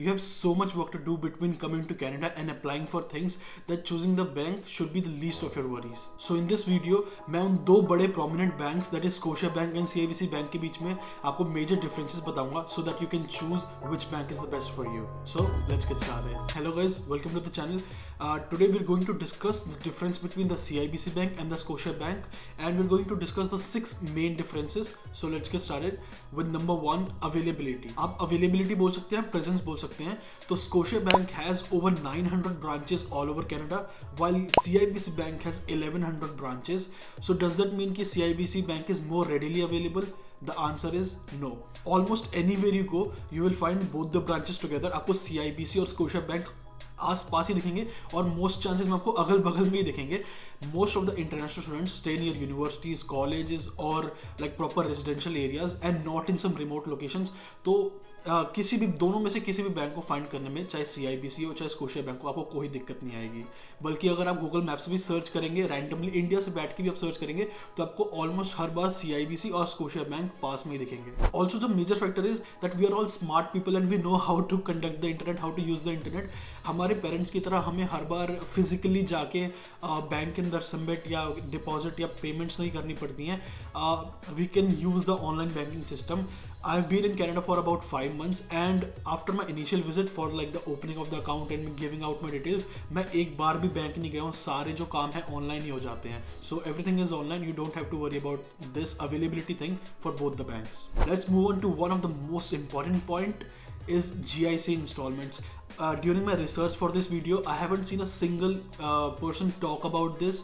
You have so much work to do between coming to Canada and applying for things that choosing the bank should be the least of your worries. So in this video मैं उन दो बड़े prominent banks that is Scotia Bank and CIBC Bank के बीच में आपको major differences बताऊंगा so that you can choose which bank is the best for you. So let's get started. Hello guys, welcome to the channel. Today we're going to discuss the difference between the CIBC Bank and the Scotia Bank, and we're going to discuss the 6 main differences. So let's get started with number 1, availability. आप availability बोल सकते हैं, presence बोल सकते हैं. तो Scotia Bank has over 900 branches all over Canada, while CIBC Bank has 1100 branches. So does that mean कि CIBC Bank is more readily available? The answer is no. Almost anywhere you go, you will find both the branches together. आपको CIBC और Scotia Bank आस पास ही दिखेंगे और most chances में आपको अगल बगल में ही दिखेंगे. Most of the international students stay near universities, colleges और like proper residential areas and not in some remote locations. तो किसी भी दोनों में से किसी भी बैंक को फाइंड करने में, चाहे CIBC हो चाहे स्कोशिया बैंक को, आपको कोई दिक्कत नहीं आएगी. बल्कि अगर आप गूगल मैप्स भी सर्च करेंगे, रैंडमली इंडिया से बैठ के भी आप सर्च करेंगे, तो आपको ऑलमोस्ट हर बार CIBC और स्कोशिया बैंक पास में ही दिखेंगे. Also the major factor is that we are all smart people and we know how to conduct the internet, how to use the internet. हमारे पेरेंट्स की तरह हमें हर बार फिजिकली जाके बैंक के अंदर सबमिट या डिपॉजिट या पेमेंट्स नहीं करनी पड़ती हैं. We can use the online banking system. I've been in Canada for about 5 months, and after my initial visit for like the opening of the account and giving out my details, मैं एक बार भी bank नहीं गया हूँ. सारे जो काम है ऑनलाइन ही हो जाते हैं. So everything is online. You don't have to worry about this availability thing for both the banks. Let's move on to one of the most important point is GIC installments. During my research for this video, I haven't seen a single person talk about this.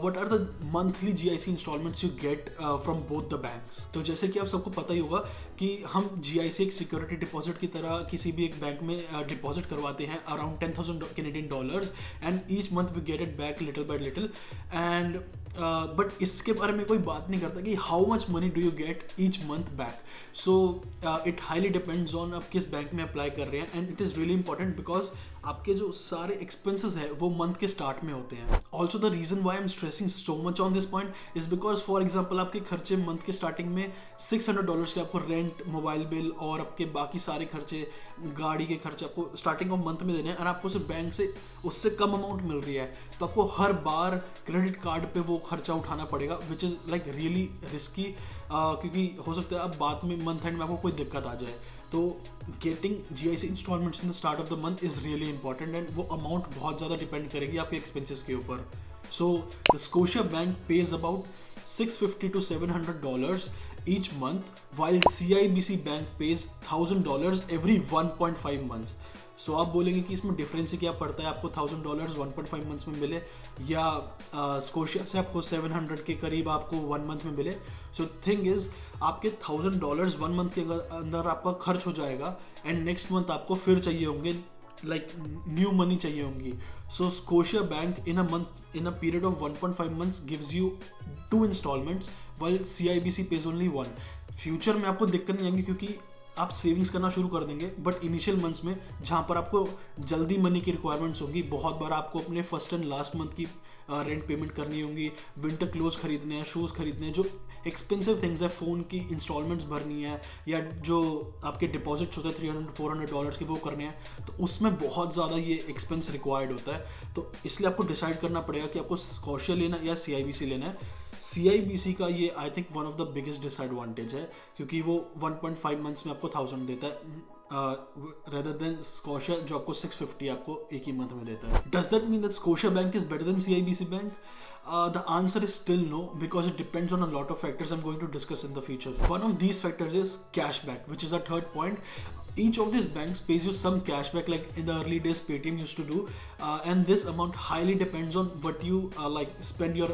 What are the monthly GIC installments you get from both the banks? तो जैसे कि आप सबको पता ही होगा कि हम GIC एक सिक्योरिटी डिपॉजिट की तरह किसी भी एक बैंक में डिपॉजिट करवाते हैं around 10,000 Canadian dollars, and each month we get it back little by little. And but इसके बारे में कोई बात नहीं करता कि how much money do you get each month back. So it highly depends on आप किस बैंक में अप्लाई कर रहे हैं, and it is really important because आपके जो सारे एक्सपेंसेस है वो मंथ के स्टार्ट में होते हैं. Also the reason why I am stressing so much on this point is because for example आपके खर्चे मंथ के स्टार्टिंग में $600 के आपको रेंट, मोबाइल बिल और आपके बाकी सारे खर्चे, गाड़ी के खर्चे आपको स्टार्टिंग ऑफ मंथ में देने हैं, और आपको सिर्फ बैंक से उससे कम अमाउंट मिल रही है. तो आपको हर बार क्रेडिट कार्ड पे वो खर्चा उठाना पड़ेगा, विच इज़ लाइक रियली रिस्की, क्योंकि हो सकता है अब बाद में मंथ एंड में आपको कोई दिक्कत आ जाए. तो getting GIC installments in the start of the month is really important, and वो अमाउंट बहुत ज़्यादा डिपेंड करेगी आपके एक्सपेंसेस के ऊपर. So the Scotia bank pays about $650 to $700 each month, while CIBC bank pays $1,000 every 1.5 months. सो आप बोलेंगे कि इसमें डिफरेंस ही क्या पड़ता है, आपको $1,000 1.5 मंथ्स में मिले या स्कोशिया से आपको 700 के करीब आपको 1 मंथ में मिले. सो थिंग इज आपके $1,000 1 मंथ के अंदर आपका खर्च हो जाएगा, एंड नेक्स्ट मंथ आपको फिर चाहिए होंगे, लाइक न्यू मनी चाहिए होंगी. So Scotiabank in a period of 1.5 months gives you 2 installments, while CIBC pays only 1. Future में आपको दिक्कत नहीं आएगी क्योंकि आप सेविंग्स करना शुरू कर देंगे, बट इनिशियल मंथ्स में जहाँ पर आपको जल्दी मनी की रिक्वायरमेंट्स होगी, बहुत बार आपको अपने फर्स्ट एंड लास्ट मंथ की रेंट पेमेंट करनी होगी, विंटर क्लोथ खरीदने हैं, शूज़ खरीदने हैं, जो एक्सपेंसिव थिंग्स है, फ़ोन की इंस्टॉलमेंट्स भरनी है, या जो आपके डिपॉजिट्स होते हैं $300-400 के वो करने हैं, तो उसमें बहुत ज़्यादा ये एक्सपेंस रिक्वायर्ड होता है. तो इसलिए आपको डिसाइड करना पड़ेगा कि आपको स्कोशिया लेना या CIBC लेना है. CIBC का ये I think one of the biggest disadvantage है, क्योंकि वो 1.5 मंथ्स में आपको 1,000 देता है, rather than Scotia जो आपको 650 आपको एक ही मंथ में देता है. Does that mean that Scotia Bank is better than CIBC Bank? The answer is still no, because it depends on a lot of factors I'm going to discuss in the future. One of these factors is cashback, which is our third point. Each of these banks pays you some cashback, like in the early days Paytm used to do, and this amount highly depends on what you like spend your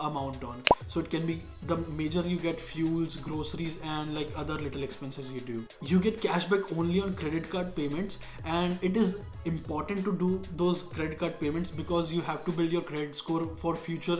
amount on. So it can be the major you get fuels, groceries, and like other little expenses you do. You get cashback only on credit card payments, and it is important to do those credit card payments because you have to build your credit score for future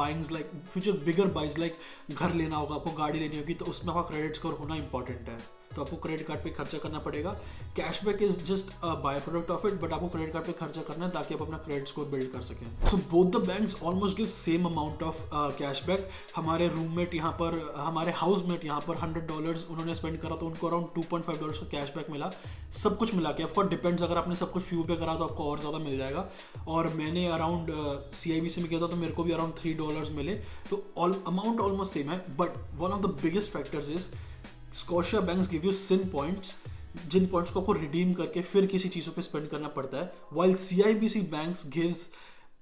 buyings, like future bigger buys, like घर लेना होगा, आपको गाड़ी लेनी होगी, तो उसमें आपका credit score होना important है. तो आपको क्रेडिट कार्ड पे खर्चा करना पड़ेगा। Cashback is just a by product of it, but आपको क्रेडिट कार्ड पे खर्चा करना है ताकि आप अपना क्रेडिट स्कोर बिल्ड कर सकें। So both the banks almost give same amount of cashback. हमारे रूममेट यहाँ पर, हमारे हाउसमेट यहाँ पर $100 उन्होंने स्पेंड करा तो उनको अराउंड $2.5 का कैशबैक मिला। सब कुछ मिला के, ऑफकोर्स डिपेंड्स, अगर आपने सब कुछ फ्यू पे करा तो आपको और ज़्यादा मिल जाएगा। और मैंने अराउंड CIBC में किया था तो मेरे को भी अराउंड $3 मिले, तो अमाउंट ऑलमोस्ट सेम है। But one of the biggest factors is Scotia banks give you scene points, जिन पॉइंट्स को आपको रिडीम करके फिर किसी चीज़ों पे स्पेंड करना पड़ता है। While CIBC banks gives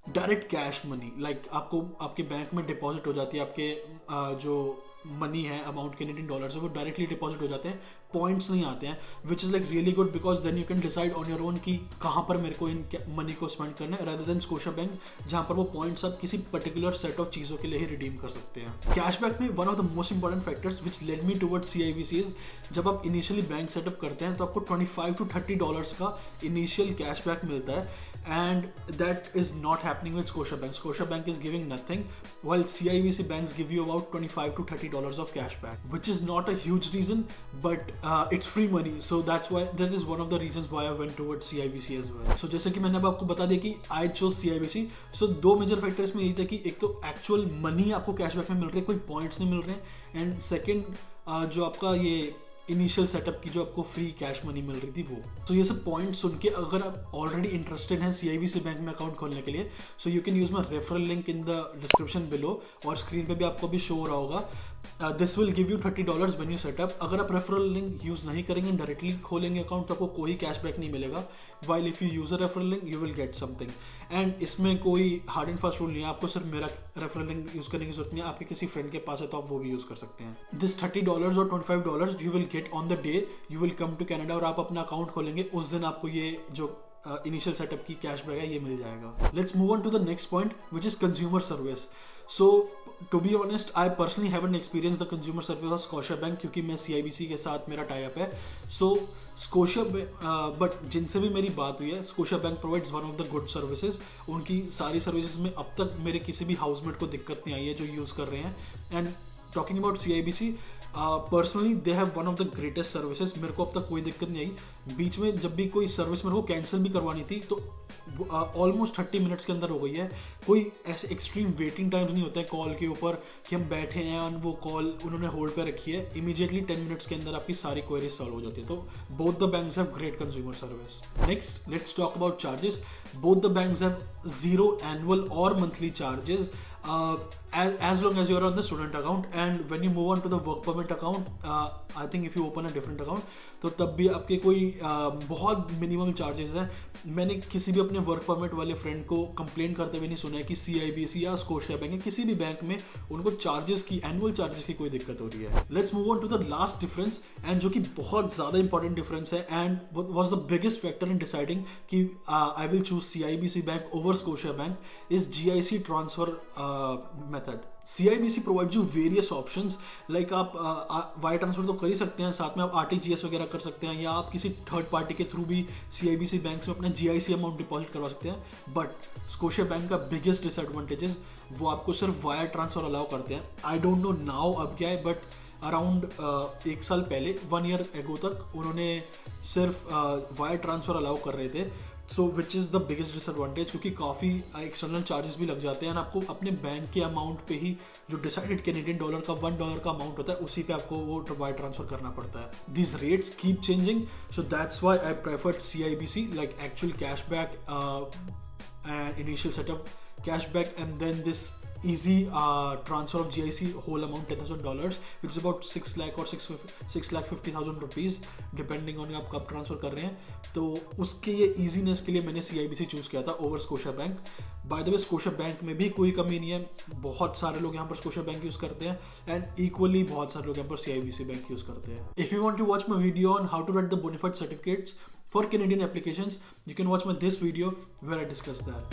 direct cash money, like आपको आपके बैंक में डिपॉजिट हो जाती है, आपके जो मनी है अमाउंट कैनेडियन डॉलर से वो डायरेक्टली डिपॉजिट हो जाते हैं, पॉइंट्स नहीं आते हैं, which is like really good because then you can decide on your own कि कहाँ पर मेरे को इन मनी को स्पेंड करना है, रादर देन स्कोशिया बैंक जहाँ पर वो पॉइंट्स आप किसी पर्टिकुलर सेट ऑफ चीज़ों के लिए ही रिडीम कर सकते हैं। कैशबैक में one of the most important factors which led me towards CIBC is, जब आप इनिशियली बैंक सेटअप करते हैं तो आपको $25 to $30 का इनिशियल कैशबैक मिलता है, and that is not happening with Scotiabank. Scotiabank is giving nothing, while CIBC banks give you about $25 to $30 of cashback, which is not a huge reason, but it's free money, so that is one of the reasons why I went towards CIBC as well. So जैसे कि मैंने अब आपको बता दिया कि I chose CIBC. So दो major factors में यही था कि एक तो एक्चुअल मनी आपको कैशबैक में मिल रही है, कोई पॉइंट्स नहीं मिल रहे हैं, एंड सेकेंड जो आपका ये इनिशियल सेटअप की जो आपको फ्री कैश मनी मिल रही थी वो। तो ये सब पॉइंट सुन के अगर आप ऑलरेडी इंटरेस्टेड हैं CIBC बैंक में अकाउंट खोलने के लिए, so you can use my referral link in the description below, और स्क्रीन पे भी आपको भी शो हो रहा होगा। This will give you $30 when you setup. अगर आप रेफरल लिंक यूज नहीं करेंगे, डायरेक्टली खोलेंगे अकाउंट, तो आपको कोई कैशबैक नहीं मिलेगा, while if you use a referral link you will get something. And इसमें कोई हार्ड एंड फास्ट रूल नहीं है, आपको सिर्फ मेरा रेफरल लिंक यूज करने की जरूरत नहीं है, आपके किसी फ्रेंड के पास है तो आप वो भी यूज कर सकते हैं। दिस $30 और $25 you will get on the day you will come to Canada, और आप अपना अकाउंट खोलेंगे उस दिन आपको ये जो इनिशियल सेटअप की कैशबैक है ये मिल जाएगा। Let's move on to the next point which is consumer service. So to be honest I personally haven't experienced the consumer service of Scotia bank, क्योंकि मैं CIBC के साथ मेरा टाई अप है। सो स्कोशिया बट जिनसे भी मेरी बात हुई है, Scotia bank provides one of the good services. उनकी सारी सर्विसेज में अब तक मेरे किसी भी हाउसमेट को दिक्कत नहीं आई है जो यूज़ कर रहे हैं। And talking about CIBC, personally they have one of the greatest services. मेरे को अब तक कोई दिक्कत नहीं आई। बीच में जब भी कोई सर्विस मेरे को कैंसिल भी करवानी थी तो ऑलमोस्ट 30 मिनट्स के अंदर हो गई है। कोई ऐसे एक्सट्रीम वेटिंग टाइम्स नहीं होता है कॉल के ऊपर कि हम बैठे हैं और वो कॉल उन्होंने होल्ड पे रखी है, इमीडिएटली 10 मिनट्स के अंदर आपकी सारी क्वेरीज सॉल्व हो जाती है। तो both the banks have great consumer service. Next let's talk about charges. Both the banks have 0 annual और monthly charges as long as you are on the student account, and when you move on to the work permit account, I think if you open a different account तो तब भी आपके कोई बहुत minimum charges हैं। मैंने किसी भी अपने वर्क परमिट वाले फ्रेंड को कंप्लेन करते हुए नहीं सुना है कि CIBC या स्कोशिया बैंक या किसी भी बैंक में उनको चार्जेस की, एनुअल चार्जेस की कोई दिक्कत हो रही है। Let's move on to the last difference, and जो कि बहुत ज़्यादा इंपॉर्टेंट डिफरेंस है and was the biggest factor in deciding कि I will choose CIBC bank over Scotia bank, is GIC transfer method. CIBC provide you various options, like आप wire transfer तो कर ही सकते हैं, साथ में आप RTGS वगैरह कर सकते हैं, या आप किसी थर्ड पार्टी के थ्रू भी CIBC बैंक में अपना GIC अमाउंट डिपॉजिट करवा सकते हैं। बट स्कोशिया बैंक का बिगेस्ट डिसएडवांटेजेस, वो आपको सिर्फ वायर ट्रांसफर अलाउ करते हैं। आई डोंट नो नाउ अब क्या है, बट अराउंड 1 साल पहले 1 ईयर एगो तक उन्होंने सिर्फ वायर ट्रांसफर अलाउ कर रहे थे। So which is the biggest disadvantage, क्योंकि काफ़ी एक्सटर्नल चार्जेस भी लग जाते हैं, आपको अपने बैंक के अमाउंट पे ही जो डिसाइडेड कैनेडियन डॉलर का $1 का अमाउंट होता है उसी पे आपको वो वायर ट्रांसफर करना पड़ता है। This rates keep changing, so that's why I preferred CIBC, like actual cashback and initial setup cashback, and then this easy transfer of GIC whole amount $10,000, which is about 6 lakh or 6,50,000 rupees depending on आप कब transfer कर रहे हैं। तो उसके ये easiness के लिए मैंने CIBC चूज़ किया था over Scotia bank. By the way Scotia bank में भी कोई कमी नहीं है, बहुत सारे लोग यहाँ पर स्कोशिया बैंक यूज़ करते हैं, एंड इक्वली बहुत सारे लोग यहाँ पर CIBC बैंक यूज़ करते हैं। If you want to watch my video on how to get the bonafide certificates for Canadian applications, you can watch my this video where I discuss that.